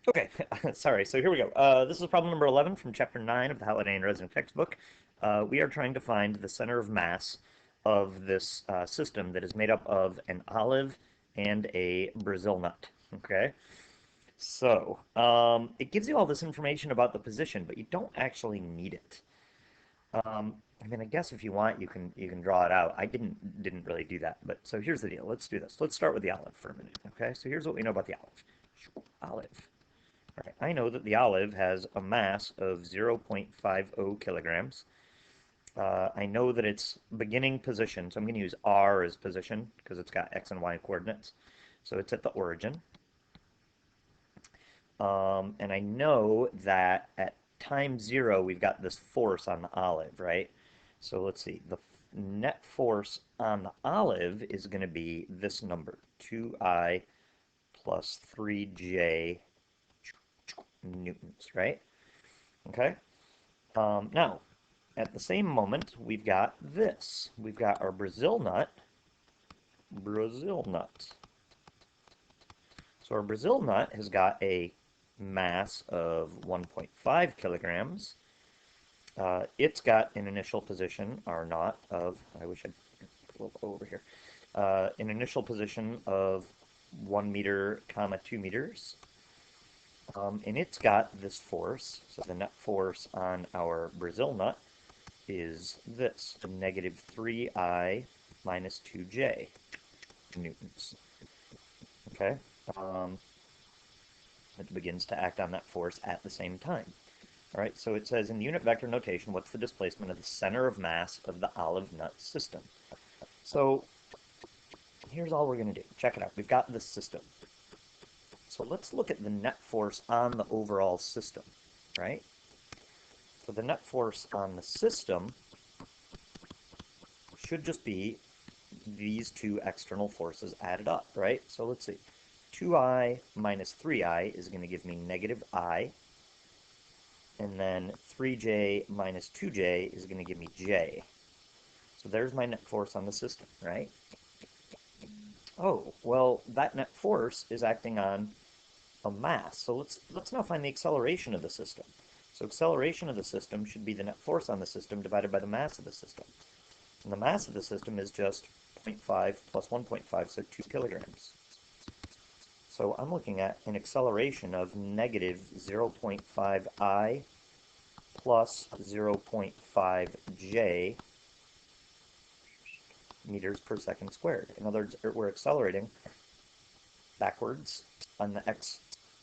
Okay, sorry. So here we go. This is problem number 11 from chapter 9 of the Holiday and Resident textbook. We are trying to find the center of mass of this system that is made up of an olive and a Brazil nut. Okay, so it gives you all this information about the position, but you don't actually need it. I mean, I guess if you want, you can draw it out. I didn't really do that, but so here's the deal. Let's do this. Let's start with the olive for a minute. Okay, so here's what we know about the olive. Olive. All right, I know that the olive has a mass of 0.50 kilograms. I know that its beginning position, so I'm going to use R as position because it's got X and Y coordinates. So it's at the origin. And I know that at time zero, we've got this force on the olive, right? So let's see. The net force on the olive is going to be this number, 2I plus 3J newtons, right? Okay. Now, at the same moment, we've got this. We've got our Brazil nut. Brazil nut. So our Brazil nut has got a mass of 1.5 kilograms. It's got an initial position, R naught, of, I wish I'd go over here, an initial position of 1 meter, comma 2 meters. And it's got this force, so the net force on our Brazil nut is this, negative 3I minus 2J newtons. Okay? It begins to act on that force at the same time. All right, so it says in unit vector notation, what's the displacement of the center of mass of the olive nut system? So here's all we're going to do. Check it out. We've got this system. So let's look at the net force on the overall system, right? So the net force on the system should just be these two external forces added up, right? So let's see. 2I minus 3I is going to give me negative I. And then 3J minus 2J is going to give me J. So there's my net force on the system, right? Oh, well, that net force is acting on a mass. So let's now find the acceleration of the system. So acceleration of the system should be the net force on the system divided by the mass of the system. And the mass of the system is just 0.5 plus 1.5, so 2 kilograms. So I'm looking at an acceleration of negative 0.5 I plus 0.5 J meters per second squared. In other words, we're accelerating backwards on the x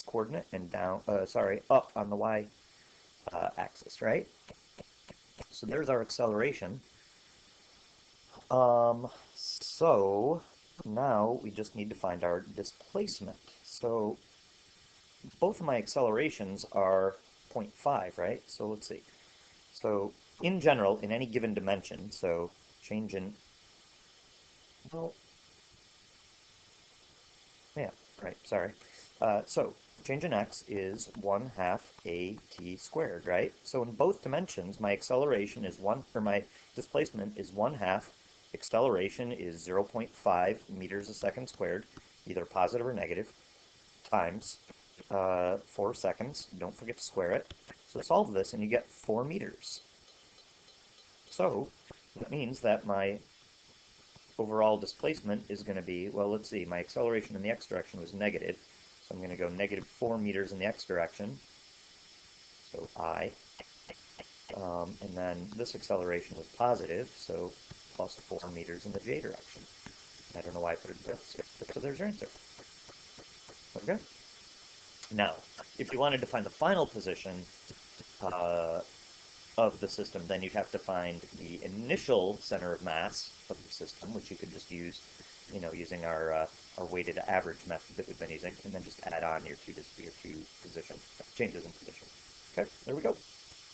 coordinate and down, up on the y axis, right? So there's our acceleration. So now we just need to find our displacement. So both of my accelerations are 0.5, right? So let's see. So in general, in any given dimension, so change in, well, yeah, right, sorry. So change in x is 1/2 at squared, right? So in both dimensions, my acceleration is my displacement is 1/2. Acceleration is 0.5 meters a second squared, either positive or negative, times 4 seconds. Don't forget to square it. So solve this and you get 4 meters. So that means that my overall displacement is going to be, well, let's see, my acceleration in the x direction was negative. So I'm going to go negative 4 meters in the x direction. So I. And then this acceleration was positive, so plus 4 meters in the j direction. I don't know why I put it there. So there's your answer. Okay? Now, if you wanted to find the final position of the system, then you'd have to find the initial center of mass of the system, which you could just use, using our weighted average method that we've been using, and then just add on your two position changes in position. Okay, there we go.